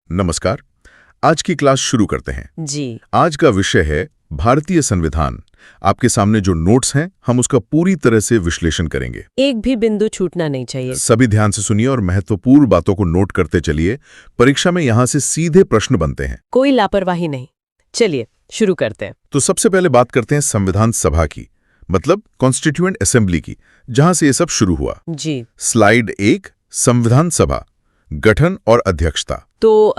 नमस्कार। आज की क्लास शुरू करते हैं जी। आज का विषय है भारतीय संविधान। आपके सामने जो नोट्स हैं हम उसका पूरी तरह से विश्लेषण करेंगे। एक भी बिंदु छूटना नहीं चाहिए। सभी ध्यान से सुनिए और महत्वपूर्ण बातों को नोट करते चलिए। परीक्षा में यहाँ से सीधे प्रश्न बनते हैं। कोई लापरवाही नहीं। चलिए शुरू करते हैं। तो सबसे पहले बात करते हैं संविधान सभा की, मतलब कॉन्स्टिट्यूएंट असेंबली की, जहां से ये सब शुरू हुआ। जी। स्लाइड 1, संविधान सभा, गठन और अध्यक्षता। तो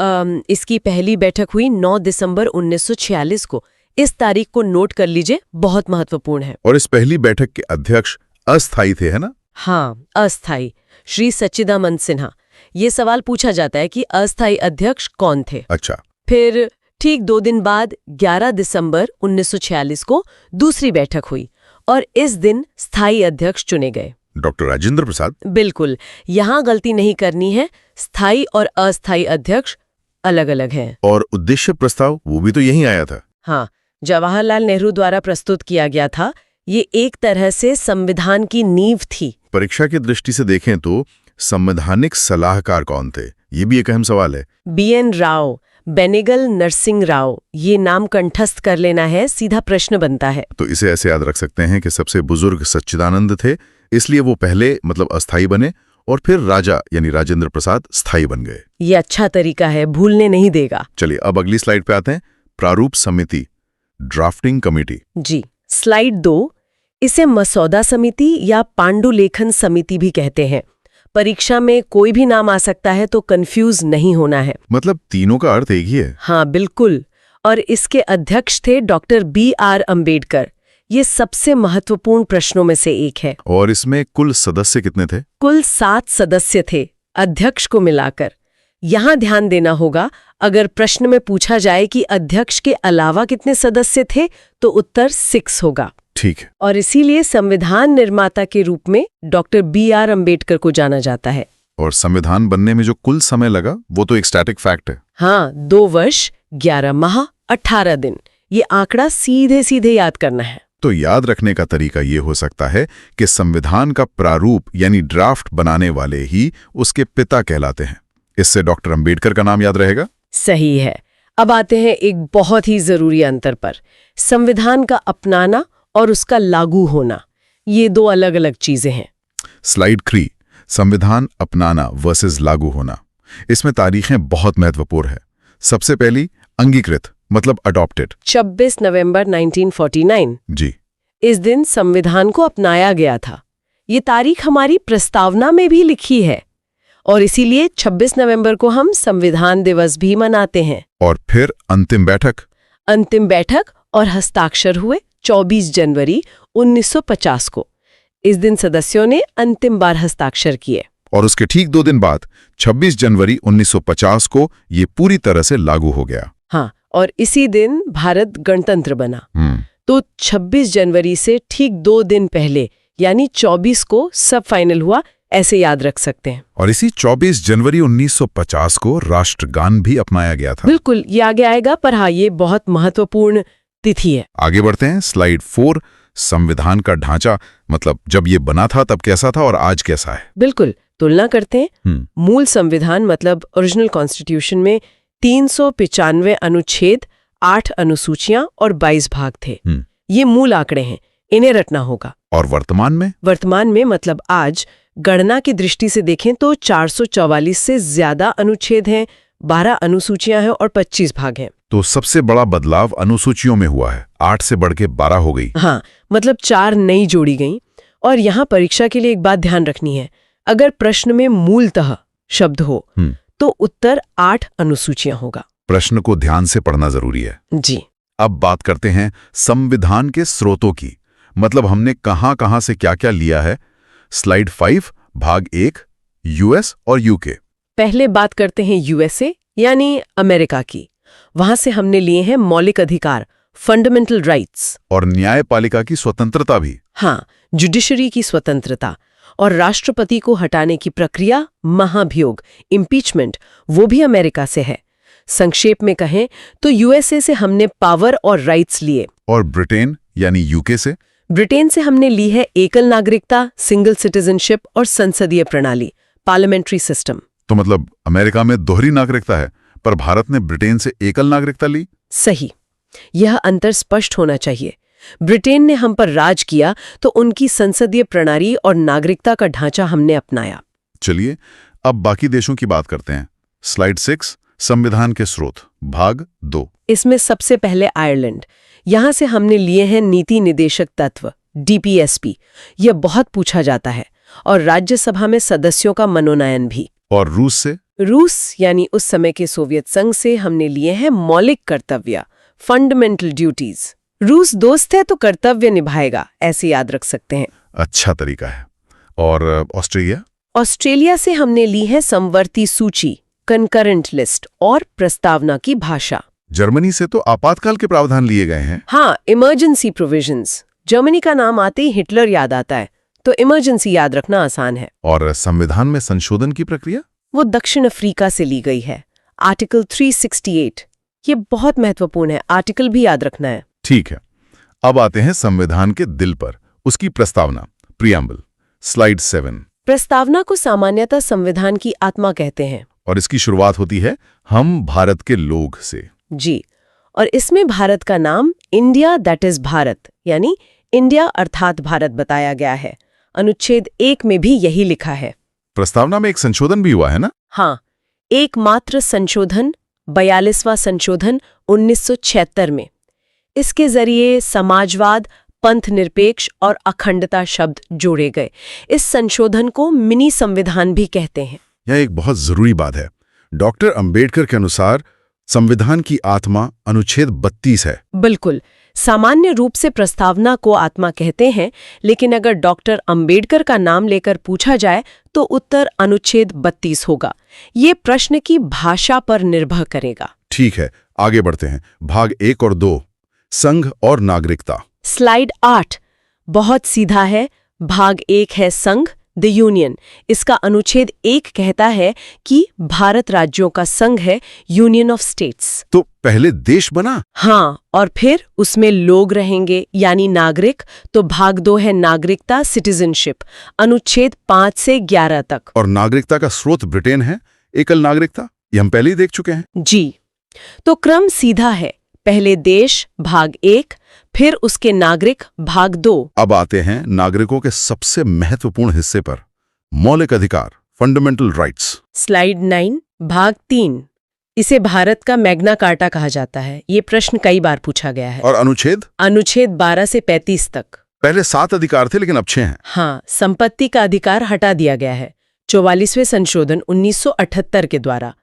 इसकी पहली बैठक हुई 9 दिसंबर 1946 को। इस तारीख को नोट कर लीजिए, बहुत महत्वपूर्ण है। और इस पहली बैठक के अध्यक्ष अस्थायी थे, है ना? हाँ, अस्थायी श्री सच्चिदानंद सिन्हा। ये सवाल पूछा जाता है कि अस्थायी अध्यक्ष कौन थे। अच्छा। फिर ठीक 2 दिन बाद 11 दिसंबर 1946 को दूसरी बैठक हुई और इस दिन स्थायी अध्यक्ष चुने गए। डॉक्टर राजेंद्र प्रसाद। बिल्कुल, यहाँ गलती नहीं करनी है। स्थायी और अस्थायी अध्यक्ष अलग अलग हैं। और उद्देश्य प्रस्ताव वो भी तो यहीं आया था। हाँ, जवाहरलाल नेहरू द्वारा प्रस्तुत किया गया था। ये एक तरह से संविधान की नींव थी। परीक्षा की दृष्टि से देखें तो संवैधानिक सलाहकार कौन थे, ये भी एक अहम सवाल है। BN राव, बेनेगल नरसिंह राव, ये नाम कंठस्थ कर लेना है, सीधा प्रश्न बनता है। तो इसे ऐसे याद रख सकते हैं कि सबसे बुजुर्ग सच्चिदानंद थे, इसलिए वो पहले मतलब अस्थायी बने और फिर राजा यानी राजेंद्र प्रसाद स्थायी बन गए। ये अच्छा तरीका है, भूलने नहीं देगा। चलिए अब अगली स्लाइड पे आते हैं। प्रारूप समिति, ड्राफ्टिंग कमेटी। जी। स्लाइड 2, इसे मसौदा समिति या पांडुलेखन समिति भी कहते हैं। परीक्षा में कोई भी नाम आ सकता है, तो कंफ्यूज नहीं होना है। मतलब तीनों का अर्थ एक ही है। हाँ बिल्कुल। और इसके अध्यक्ष थे डॉक्टर BR अम्बेडकर। ये सबसे महत्वपूर्ण प्रश्नों में से एक है। और इसमें कुल सदस्य कितने थे? कुल 7 सदस्य थे, अध्यक्ष को मिलाकर। यहाँ ध्यान देना होगा, अगर प्रश्न में पूछा जाए कि अध्यक्ष के अलावा कितने सदस्य थे, तो उत्तर 6 होगा। ठीक है। और इसीलिए संविधान निर्माता के रूप में डॉक्टर BR अम्बेडकर को जाना जाता है। और संविधान बनने में जो कुल समय लगा वो तो एक स्टैटिक फैक्ट है। हाँ, 2 वर्ष 11 माह 18 दिन। ये आंकड़ा सीधे सीधे याद करना है। तो याद रखने का तरीका ये हो सकता है कि संविधान का प्रारूप यानी ड्राफ्ट बनाने वाले ही उसके पिता कहलाते हैं। इससे डॉक्टर अंबेडकर का नाम याद रहेगा। सही है। अब आते हैं एक बहुत ही जरूरी अंतर पर। संविधान का अपनाना और उसका लागू होना, ये 2 अलग अलग चीजें हैं। स्लाइड 3, संविधान अपनाना वर्सेस लागू होना। इसमें तारीखें बहुत महत्वपूर्ण है। सबसे पहली अंगीकृत मतलब अडॉप्टेड, 26 नवंबर 1949। जी। इस दिन संविधान को अपनाया गया था। ये तारीख हमारी प्रस्तावना में भी लिखी है और इसीलिए 26 नवंबर को हम संविधान दिवस भी मनाते हैं। और फिर अंतिम बैठक। अंतिम बैठक और हस्ताक्षर हुए 24 जनवरी 1950 को। इस दिन सदस्यों ने अंतिम बार हस्ताक्षर किए। और उसके ठीक 2 दिन बाद 26 जनवरी 1950 को ये पूरी तरह से लागू हो गया। हाँ, और इसी दिन भारत गणतंत्र बना। तो 26 जनवरी से ठीक 2 दिन पहले यानी 24 को सब फाइनल हुआ, ऐसे याद रख सकते हैं। और इसी 24 जनवरी 1950 को राष्ट्रगान भी अपनाया गया था। बिल्कुल, ये आगे आएगा, पर हाँ, ये बहुत महत्वपूर्ण तिथि है। आगे बढ़ते हैं। स्लाइड 4, संविधान का ढांचा, मतलब जब ये बना था तब कैसा था और आज कैसा है। बिल्कुल, तुलना करते हैं। मूल संविधान मतलब ओरिजिनल कॉन्स्टिट्यूशन में 395 अनुच्छेद, 8 अनुसूचियां और 22 भाग थे। ये मूल आंकड़े हैं, इन्हें रटना होगा। और वर्तमान में मतलब आज गणना की दृष्टि से देखें तो 444 से ज्यादा अनुच्छेद हैं, 12 अनुसूचियां हैं और 25 भाग हैं। तो सबसे बड़ा बदलाव अनुसूचियों में हुआ है, 8 से बढ़ के 12 हो गई। हाँ, मतलब 4 नई जोड़ी गई। और यहाँ परीक्षा के लिए एक बात ध्यान रखनी है, अगर प्रश्न में मूलतः शब्द हो तो उत्तर 8 अनुसूचियां होगा। प्रश्न को ध्यान से पढ़ना जरूरी है। जी। अब बात करते हैं संविधान के स्रोतों की, मतलब हमने कहां से क्या क्या लिया है। स्लाइड 5, भाग 1, US और UK। पहले बात करते हैं USA यानी अमेरिका की। वहां से हमने लिए हैं मौलिक अधिकार, फंडामेंटल राइट्स। और न्यायपालिका की स्वतंत्रता भी। हाँ, जुडिशरी की स्वतंत्रता। और राष्ट्रपति को हटाने की प्रक्रिया, महाभियोग, इम्पीचमेंट, वो भी अमेरिका से है। संक्षेप में कहें तो USA से हमने पावर और राइट्स लिए। और ब्रिटेन यानी UK से? ब्रिटेन से हमने ली है एकल नागरिकता, सिंगल सिटीजनशिप और संसदीय प्रणाली, पार्लियामेंट्री सिस्टम। तो मतलब अमेरिका में दोहरी नागरिकता है, पर भारत ने ब्रिटेन से एकल नागरिकता ली। सही। यह अंतर स्पष्ट होना चाहिए। ब्रिटेन ने हम पर राज किया तो उनकी संसदीय प्रणाली और नागरिकता का ढांचा हमने अपनाया। चलिए अब बाकी देशों की बात करते हैं। स्लाइड 6, संविधान के स्रोत, भाग 2। इसमें सबसे पहले आयरलैंड। यहां से हमने लिए हैं नीति निदेशक तत्व, DPSP। यह बहुत पूछा जाता है, और राज्यसभा में सदस्यों का मनोनयन भी। और रूस से? रूस यानी उस समय के सोवियत संघ से हमने लिए हैं मौलिक कर्तव्य, फंडामेंटल ड्यूटीज। रूस दोस्त है तो कर्तव्य निभाएगा, ऐसे याद रख सकते हैं। अच्छा तरीका है। और ऑस्ट्रेलिया? ऑस्ट्रेलिया से हमने ली है समवर्ती सूची, कंकरेंट लिस्ट और प्रस्तावना की भाषा। जर्मनी से तो आपातकाल के प्रावधान लिए गए हैं। हाँ, इमरजेंसी प्रोविजंस। जर्मनी का नाम आते ही हिटलर याद आता है, तो इमरजेंसी याद रखना आसान है। और संविधान में संशोधन की प्रक्रिया? वो दक्षिण अफ्रीका से ली गई है, आर्टिकल 368। ये बहुत महत्वपूर्ण है, आर्टिकल भी याद रखना है। ठीक है, अब आते हैं संविधान के दिल पर, उसकी प्रस्तावना, प्रियम्बल। स्लाइड 7। प्रस्तावना को सामान्यतः संविधान की आत्मा कहते हैं। और इसकी शुरुआत होती है हम भारत के लोग से। जी, और इसमें भारत का नाम इंडिया दैट इज भारत यानी इंडिया अर्थात भारत बताया गया है। अनुच्छेद 1 में भी यही लिखा है। प्रस्तावना में एक संशोधन भी हुआ है ना? हाँ, एकमात्र संशोधन 42वां संशोधन 1976 में। इसके जरिए समाजवाद, पंथ निरपेक्ष और अखंडता शब्द जोड़े गए। इस संशोधन को मिनी संविधान भी कहते हैं। यह एक बहुत जरूरी बात है। डॉक्टर अंबेडकर के अनुसार संविधान की आत्मा अनुच्छेद 32 है। बिल्कुल, सामान्य रूप से प्रस्तावना को आत्मा कहते हैं, लेकिन अगर डॉक्टर अंबेडकर का नाम लेकर पूछा जाए तो उत्तर अनुच्छेद 32 होगा। ये प्रश्न की भाषा पर निर्भर करेगा। ठीक है, आगे बढ़ते हैं। भाग 1 और 2, संघ और नागरिकता। स्लाइड 8 बहुत सीधा है। भाग 1 है संघ, द यूनियन। इसका अनुच्छेद 1 कहता है कि भारत राज्यों का संघ है, यूनियन ऑफ स्टेट्स। तो पहले देश बना? हाँ, और फिर उसमें लोग रहेंगे यानी नागरिक। तो भाग 2 है नागरिकता, सिटीजनशिप, अनुच्छेद 5 से 11 तक। और नागरिकता का स्रोत ब्रिटेन है, एकल नागरिकता, ये हम पहले ही देख चुके हैं। जी, तो क्रम सीधा है, पहले देश भाग 1, फिर उसके नागरिक भाग 2। अब आते हैं नागरिकों के सबसे महत्वपूर्ण हिस्से पर, मौलिक अधिकार, फंडामेंटल राइट्स। स्लाइड 9 भाग 3। इसे भारत का मैग्ना कार्टा कहा जाता है। ये प्रश्न कई बार पूछा गया है। और अनुच्छेद? अनुच्छेद 12 से 35 तक। पहले 7 अधिकार थे लेकिन अब 6 हैं। हाँ, संपत्ति का अधिकार हटा दिया गया है 44वें संशोधन 1978 के द्वारा।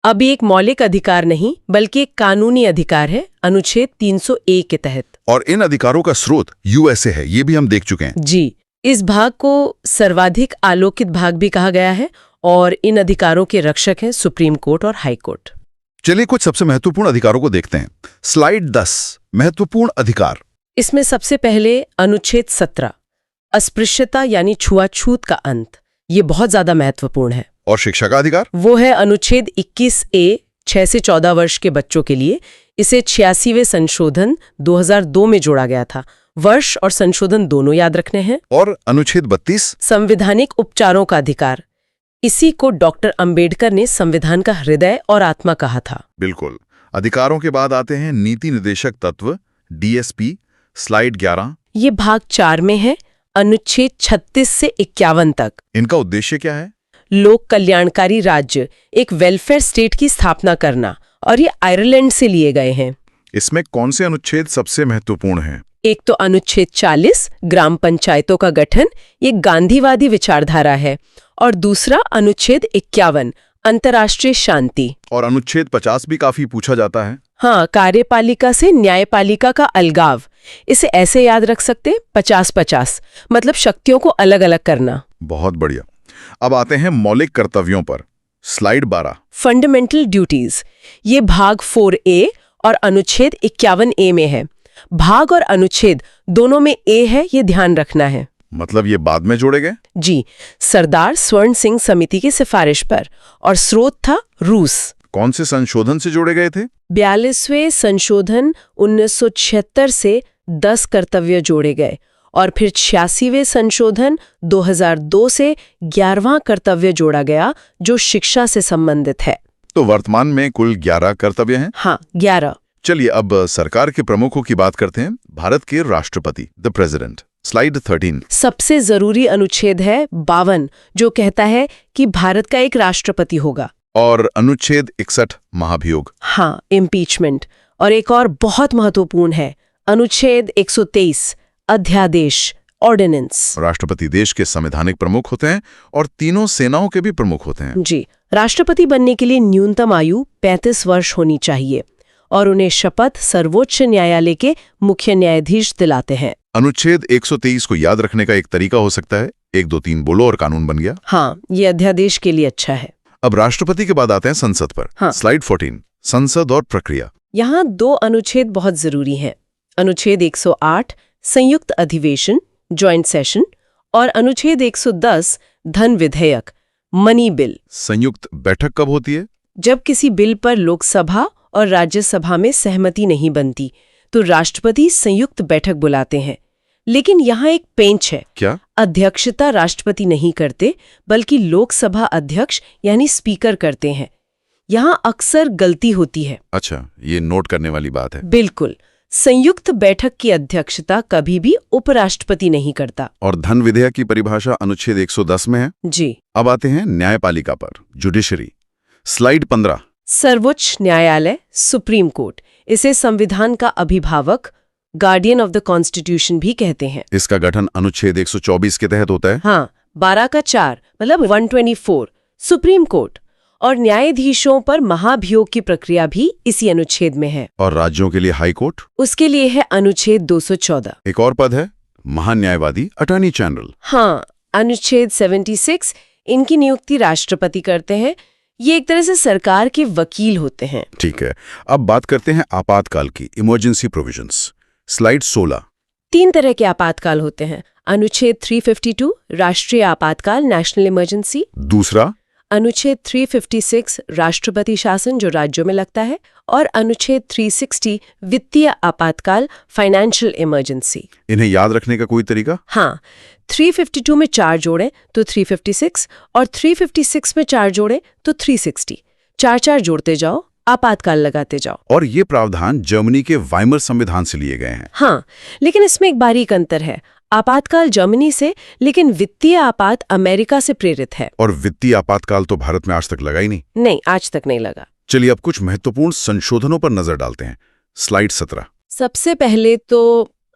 अब एक मौलिक अधिकार नहीं बल्कि एक कानूनी अधिकार है, अनुच्छेद 301 के तहत। और इन अधिकारों का स्रोत यूएसए है, ये भी हम देख चुके हैं। जी, इस भाग को सर्वाधिक आलोकित भाग भी कहा गया है, और इन अधिकारों के रक्षक हैं सुप्रीम कोर्ट और हाई कोर्ट। चलिए कुछ सबसे महत्वपूर्ण अधिकारों को देखते हैं। स्लाइड 10, महत्वपूर्ण अधिकार। इसमें सबसे पहले अनुच्छेद 17, अस्पृश्यता यानी छुआछूत का अंत। ये बहुत ज्यादा महत्वपूर्ण है। और शिक्षा का अधिकार? वो है अनुच्छेद 21A, 6 से 14 वर्ष के बच्चों के लिए। इसे 86वें संशोधन 2002 में जोड़ा गया था। वर्ष और संशोधन दोनों याद रखने हैं। और अनुच्छेद 32, संवैधानिक उपचारों का अधिकार। इसी को डॉक्टर अंबेडकर ने संविधान का हृदय और आत्मा कहा था। बिल्कुल। अधिकारों के बाद आते हैं नीति निदेशक तत्व, DSP। स्लाइड 11। ये भाग 4 में है, अनुच्छेद 36 से 51 तक। इनका उद्देश्य क्या है? लोक कल्याणकारी राज्य, एक वेलफेयर स्टेट की स्थापना करना, और ये आयरलैंड से लिए गए हैं। इसमें कौन से अनुच्छेद सबसे महत्वपूर्ण हैं? एक तो अनुच्छेद 40, ग्राम पंचायतों का गठन, ये गांधीवादी विचारधारा है। और दूसरा अनुच्छेद 51, अंतर्राष्ट्रीय शांति। और अनुच्छेद 50 भी काफी पूछा जाता है। हाँ, कार्यपालिका से न्यायपालिका का अलगाव। इसे ऐसे याद रख सकते, 50-50, मतलब शक्तियों को अलग अलग करना। बहुत बढ़िया। अब आते हैं मौलिक कर्तव्यों पर। Slide 12, fundamental duties. ये भाग 4A और अनुच्छेद 51A में है। भाग और अनुच्छेद दोनों में A है, ये ध्यान रखना है। मतलब ये बाद में जोड़े गए? जी, सरदार स्वर्ण सिंह समिति की सिफारिश पर, और स्रोत था रूस। कौन से संशोधन से जोड़े गए थे? 42वें संशोधन 1976 से 10 कर्तव्य जोड़े गए, और फिर 86वें संशोधन 2002 से 11वां कर्तव्य जोड़ा गया, जो शिक्षा से संबंधित है। तो वर्तमान में कुल 11 कर्तव्य हैं। हाँ, 11। चलिए अब सरकार के प्रमुखों की बात करते हैं। भारत के राष्ट्रपति, द प्रेसिडेंट। स्लाइड 13। सबसे जरूरी अनुच्छेद है 52, जो कहता है कि भारत का एक राष्ट्रपति होगा। और अनुच्छेद 61, महाभियोग। हाँ, इम्पीचमेंट। और एक और बहुत महत्वपूर्ण है, अनुच्छेद 123, अध्यादेश, ऑर्डिनेंस। राष्ट्रपति देश के संवैधानिक प्रमुख होते हैं और तीनों सेनाओं के भी प्रमुख होते हैं। जी, राष्ट्रपति बनने के लिए न्यूनतम आयु 35 वर्ष होनी चाहिए और उन्हें शपथ सर्वोच्च न्यायालय के मुख्य न्यायाधीश दिलाते हैं। अनुच्छेद 123 को याद रखने का एक तरीका हो सकता है 1 2 3 बोलो और कानून बन गया। हाँ, ये अध्यादेश के लिए अच्छा है। अब राष्ट्रपति के बाद आते हैं संसद पर। हाँ। स्लाइड 14, संसद और प्रक्रिया। यहाँ 2 अनुच्छेद बहुत जरूरी हैं। अनुच्छेद 108, संयुक्त अधिवेशन, ज्वाइंट सेशन, और अनुच्छेद 110, धन विधेयक, मनी बिल। संयुक्त बैठक कब होती है? जब किसी बिल पर लोकसभा और राज्यसभा में सहमति नहीं बनती तो राष्ट्रपति संयुक्त बैठक बुलाते हैं। लेकिन यहाँ एक पेंच है। क्या? अध्यक्षता राष्ट्रपति नहीं करते, बल्कि लोकसभा अध्यक्ष यानी स्पीकर करते हैं। यहाँ अक्सर गलती होती है। अच्छा, ये नोट करने वाली बात है। बिल्कुल। संयुक्त बैठक की अध्यक्षता कभी भी उपराष्ट्रपति नहीं करता। और धन विधेयक की परिभाषा अनुच्छेद 110 में है। जी। अब आते हैं न्यायपालिका पर, जुडिशरी। स्लाइड 15। सर्वोच्च न्यायालय, सुप्रीम कोर्ट, इसे संविधान का अभिभावक, गार्डियन ऑफ द कॉन्स्टिट्यूशन भी कहते हैं। इसका गठन अनुच्छेद 124 के तहत होता है। हाँ, 12 का 4 मतलब 124, सुप्रीम कोर्ट। और न्यायाधीशों पर महाभियोग की प्रक्रिया भी इसी अनुच्छेद में है। और राज्यों के लिए हाई कोर्ट? उसके लिए है अनुच्छेद 214। एक और पद है, महान्यायवादी, अटॉर्नी जनरल। हाँ, अनुच्छेद 76, इनकी नियुक्ति राष्ट्रपति करते हैं। ये एक तरह से सरकार के वकील होते हैं। ठीक है, अब बात करते हैं आपातकाल की, इमरजेंसी प्रोविजंस। स्लाइड 16। 3 तरह के आपातकाल होते हैं। अनुच्छेद 352, राष्ट्रीय आपातकाल, नेशनल इमरजेंसी। दूसरा? अनुच्छेद 356, राष्ट्रपति शासन, जो राज्यों में लगता है। और अनुच्छेद 360, वित्तीय आपातकाल, फाइनेंशियल इमरजेंसी। इन्हें याद रखने का कोई तरीका? हाँ, 352 में 4 जोड़ें तो 356, और 356 में 4 जोड़ें तो 360। 4 जोड़ते जाओ, आपातकाल लगाते जाओ। और ये प्रावधान जर्मनी के वाइमर संविधान से लिए गए हैं। हाँ, लेकिन इसमें एक बारीक अंतर है। आपातकाल जर्मनी से, लेकिन वित्तीय आपात अमेरिका से प्रेरित है। और वित्तीय आपातकाल तो भारत में आज तक लगा ही नहीं। नहीं, आज तक नहीं लगा। चलिए अब कुछ महत्वपूर्ण संशोधनों पर नजर डालते हैं। स्लाइड 17। सबसे पहले तो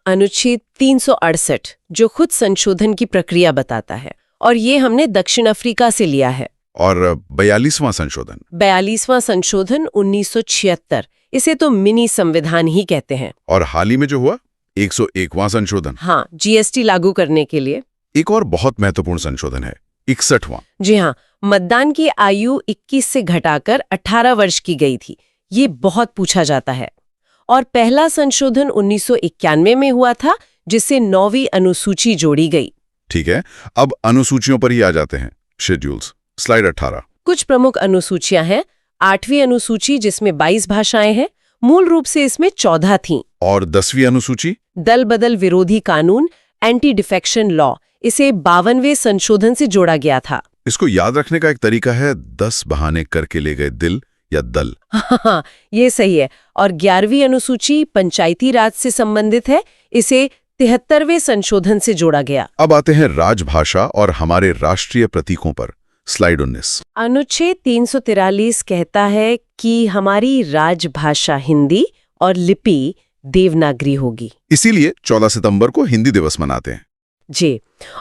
अनुच्छेद 368, जो खुद संशोधन की प्रक्रिया बताता है, और ये हमने दक्षिण अफ्रीका से लिया है। और 42वां संशोधन? 42वां संशोधन 1976, इसे तो मिनी संविधान ही कहते हैं। और हाल ही में जो हुआ 101वां संशोधन। हाँ, जीएसटी लागू करने के लिए। एक और बहुत महत्वपूर्ण संशोधन है 61वां। जी हाँ, मतदान की आयु 21 से घटाकर 18 वर्ष की गई थी। ये बहुत पूछा जाता है। और पहला संशोधन 1991 में हुआ था, जिससे 9वीं अनुसूची जोड़ी गई। ठीक है, अब अनुसूचियों पर ही आ जाते हैं, शेड्यूल्स। स्लाइड 18। कुछ प्रमुख अनुसूचियां हैं। 8वीं अनुसूची, जिसमें 22 भाषाएं हैं, मूल रूप से इसमें 14 थीं। और 10वीं अनुसूची? दल बदल विरोधी कानून, एंटी डिफेक्शन लॉ, इसे 52वें संशोधन से जोड़ा गया था। इसको याद रखने का एक तरीका है 10 बहाने करके ले गए दिल या दल। हाँ, ये सही है। और 11वीं अनुसूची पंचायती राज से संबंधित है, इसे 73वें संशोधन से जोड़ा गया। अब आते हैं राजभाषा और हमारे राष्ट्रीय प्रतीकों पर। स्लाइड 19। अनुच्छेद 343 कहता है कि हमारी राजभाषा हिंदी और लिपि देवनागरी होगी। इसीलिए 14 सितंबर को हिंदी दिवस मनाते हैं। जी,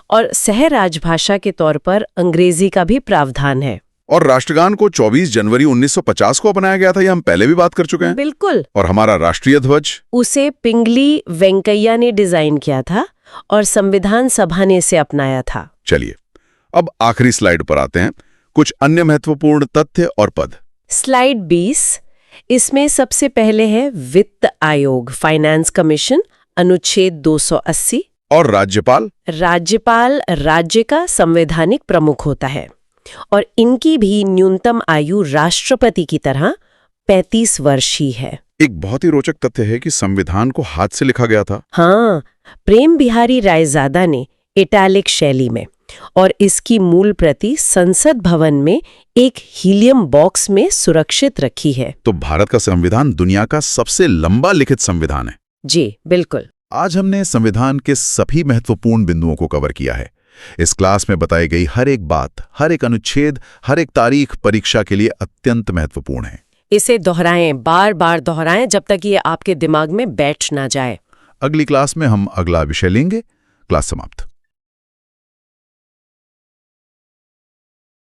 और सह राजभाषा के तौर पर अंग्रेजी का भी प्रावधान है। और राष्ट्रगान को 24 जनवरी 1950 को अपनाया गया था, ये हम पहले भी बात कर चुके हैं। बिल्कुल। और हमारा राष्ट्रीय ध्वज? उसे पिंगली वेंकैया ने डिजाइन किया था और संविधान सभा ने इसे अपनाया था। चलिए अब आखिरी स्लाइड पर आते हैं, कुछ अन्य महत्वपूर्ण तथ्य और पद। स्लाइड 20, इसमें सबसे पहले है वित्त आयोग, फाइनेंस कमीशन, अनुच्छेद 280। और राज्यपाल? राज्यपाल राज्य का संवैधानिक प्रमुख होता है और इनकी भी न्यूनतम आयु राष्ट्रपति की तरह 35 वर्ष ही है। एक बहुत ही रोचक तथ्य है कि संविधान को हाथ से लिखा गया था। हाँ, प्रेम बिहारी रायजादा ने इटैलिक शैली में, और इसकी मूल प्रति संसद भवन में एक हीलियम बॉक्स में सुरक्षित रखी है। तो भारत का संविधान दुनिया का सबसे लंबा लिखित संविधान है। जी बिल्कुल। आज हमने संविधान के सभी महत्वपूर्ण बिंदुओं को कवर किया है। इस क्लास में बताई गई हर एक बात, हर एक अनुच्छेद, हर एक तारीख परीक्षा के लिए अत्यंत महत्वपूर्ण है। इसे दोहराएं, बार बार दोहराएं जब तक ये आपके दिमाग में बैठ ना जाए। अगली क्लास में हम अगला विषय लेंगे। क्लास समाप्त।